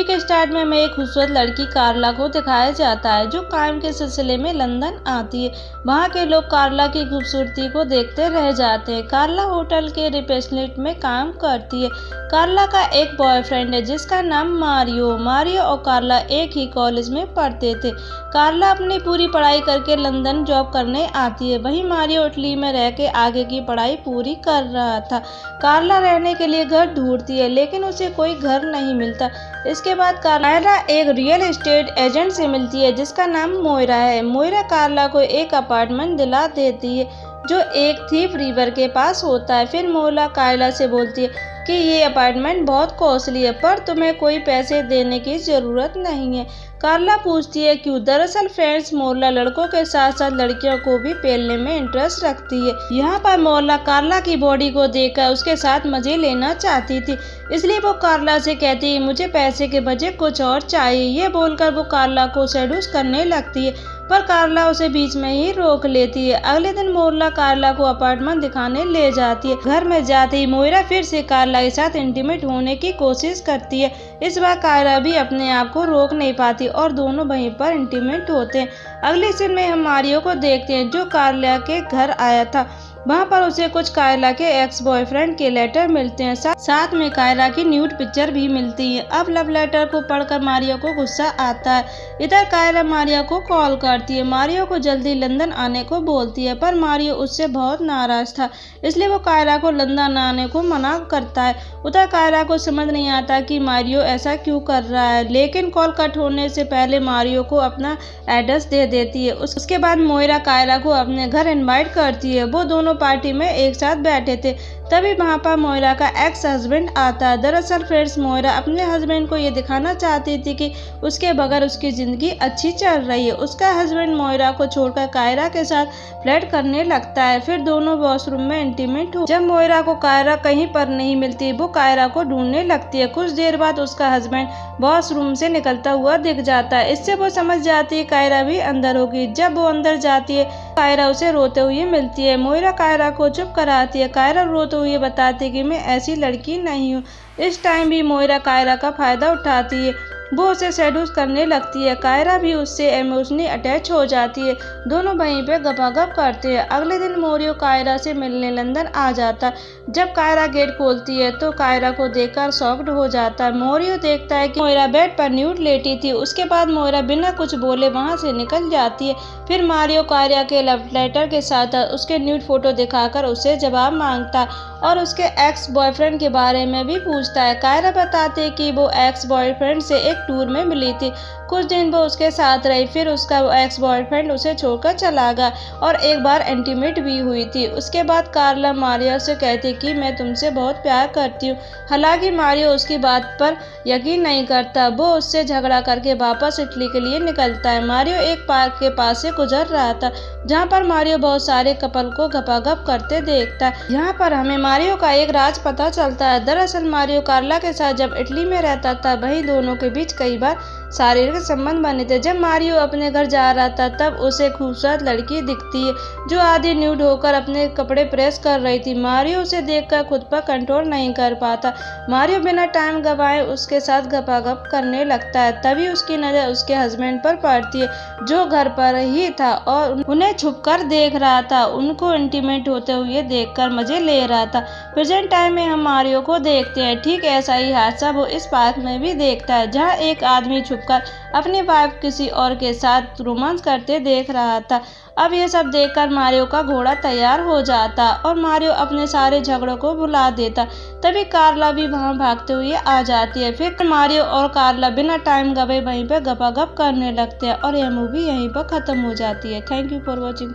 Movie के start में हमें एक खूबसूरत लड़की कार्ला को दिखाया जाता है जो काम के सिलसिले में लंदन आती है। वहाँ के लोग कार्ला की खूबसूरती को देखते रह जाते हैं। कार्ला होटल के रिसेप्शनिस्ट में काम करती है। कार्ला का एक बॉयफ्रेंड है जिसका नाम मारियो और कार्ला एक ही कॉलेज में पढ़ते थे। कार्ला अपनी पूरी पढ़ाई करके लंदन जॉब करने आती है। वहीं मारियो इटली में रह के आगे की पढ़ाई पूरी कर रहा था। कार्ला रहने के लिए घर ढूंढती है लेकिन उसे कोई घर नहीं मिलता। इसके बाद कार्ला एक रियल एस्टेट एजेंट से मिलती है जिसका नाम मोइरा है। मोइरा कार्ला को एक अपार्टमेंट दिला देती है जो एक थीफ रिवर के पास होता है। फिर मोइरा कार्ला से बोलती है कि ये अपार्टमेंट बहुत कॉस्टली है पर तुम्हें कोई पैसे देने की ज़रूरत नहीं है। कार्ला पूछती है क्यों। दरअसल फ्रेंड्स मोइरा लड़कों के साथ साथ लड़कियों को भी पेलने में इंटरेस्ट रखती है। यहाँ पर मोइरा कार्ला की बॉडी को देखकर उसके साथ मजे लेना चाहती थी, इसलिए वो कार्ला से कहती है मुझे पैसे के बजाय कुछ और चाहिए। ये बोलकर वो कार्ला को सेड्यूस करने लगती है पर कार्ला उसे बीच में ही रोक लेती है। अगले दिन मोइरा कार्ला को अपार्टमेंट दिखाने ले जाती है। घर में जाते ही मोइरा फिर से कार्ला के साथ इंटीमेट होने की कोशिश करती है। इस बार कार्ला भी अपने आप को रोक नहीं पाती और दोनों वहीं पर इंटीमेट होते हैं। अगले सीन में हम मारियो को देखते हैं जो कार्ला के घर आया था। वहाँ पर उसे कुछ कार्ला के एक्स बॉयफ्रेंड के लेटर मिलते हैं, साथ में कार्ला की न्यूड पिक्चर भी मिलती है। अब लव लेटर को पढ़कर मारियो को गुस्सा आता है। इधर कार्ला मारियो को कॉल करती है, मारियो को जल्दी लंदन आने को बोलती है पर मारियो उससे बहुत नाराज था, इसलिए वो कार्ला को लंदन आने को मना करता है। उधर कार्ला को समझ नहीं आता कि मारियो ऐसा क्यों कर रहा है, लेकिन कॉल कट होने से पहले मारियो को अपना एड्रेस दे देती है। उसके बाद मोइरा कार्ला को अपने घर इनवाइट करती है। वो दोनों पार्टी में एक साथ बैठे थे, तभी वहाँ पर मोइरा का एक्स हस्बैंड आता है। दरअसल फ्रेंड्स मोइरा अपने हस्बैंड को ये दिखाना चाहती थी कि उसके बगैर उसकी ज़िंदगी अच्छी चल रही है। उसका हस्बैंड मोइरा को छोड़कर कार्ला के साथ फ्लर्ट करने लगता है। फिर दोनों वॉशरूम में इंटीमेट हो। जब मोइरा को कार्ला कहीं पर नहीं मिलती वो कार्ला को ढूंढने लगती है। कुछ देर बाद उसका हस्बैंड वॉशरूम से निकलता हुआ दिख जाता है। इससे वो समझ जाती है कार्ला भी अंदर होगी। जब वो अंदर जाती है कार्ला उसे रोते हुए मिलती है। मोइरा कार्ला को चुप कराती है। कार्ला रोते हुए बताती है कि मैं ऐसी लड़की नहीं हूँ। इस टाइम भी मोइरा कार्ला का फायदा उठाती है, वो उसे सेड्यूस करने लगती है। कार्ला भी उससे इमोशनली अटैच हो जाती है। दोनों वहीं पे गपागप करते हैं। अगले दिन मोरियो कार्ला से मिलने लंदन आ जाता है। जब कार्ला गेट खोलती है तो कार्ला को देखकर शॉक्ड हो जाता है। मोरियो देखता है कि मोइरा बेड पर न्यूड लेटी थी। उसके बाद मोइरा बिना कुछ बोले वहां से निकल जाती है। फिर मारियो कार्ला के लव लेटर के साथ उसके न्यूड फोटो दिखाकर उससे जवाब मांगता है और उसके एक्स बॉयफ्रेंड के बारे में भी पूछता है। कार्ला बताते हैं कि वो एक्स बॉयफ्रेंड से एक टूर में मिली थी। कुछ दिन वो उसके साथ रही, फिर उसका एक्स बॉयफ्रेंड उसे छोड़कर चला गया और एक बार इंटीमेट भी हुई थी। उसके बाद कार्ला मारियो से कहती कि मैं तुमसे बहुत प्यार करती हूँ। हालांकि मारियो उसकी बात पर यकीन नहीं करता। वो उससे झगड़ा करके वापस इटली के लिए निकलता है। मारियो एक पार्क के पास से गुजर रहा था जहाँ पर मारियो बहुत सारे कपल को गपागप करते देखता है। यहाँ पर हमें मारियो का एक राज पता चलता है। दरअसल मारियो कार्ला के साथ जब इटली में रहता था वहीं दोनों के बीच कई बार शारीरिक संबंध बने थे। जब मारियो अपने घर जा रहा था तब उसे खूबसूरत लड़की दिखती है जो आधी न्यूड होकर अपने कपड़े प्रेस कर रही थी। मारियो उसे देखकर खुद पर कंट्रोल नहीं कर पाता। मारियो बिना टाइम गवाए उसके साथ गपागप करने लगता है। तभी उसकी नज़र उसके हस्बैंड पर पड़ती है जो घर पर ही था और उन्हें छुपकर देख रहा था। उनको इंटीमेट होते हुए देखकर मजे ले रहा था। प्रेजेंट टाइम में हम मारियो को देखते हैं। ठीक ऐसा ही हादसा वो इस पार्क में भी देखता है जहाँ एक आदमी छुपकर अपनी वाइफ किसी और के साथ रोमांस करते देख रहा था। अब ये सब देखकर मारियो का घोड़ा तैयार हो जाता और मारियो अपने सारे झगड़ों को भुला देता। तभी कार्ला भी वहां भागते हुए आ जाती है। फिर मारियो और कार्ला बिना टाइम गवाए वहीं पर गपागप करने लगते हैं और यह मूवी यहीं पर खत्म हो जाती है। Thank you for watching.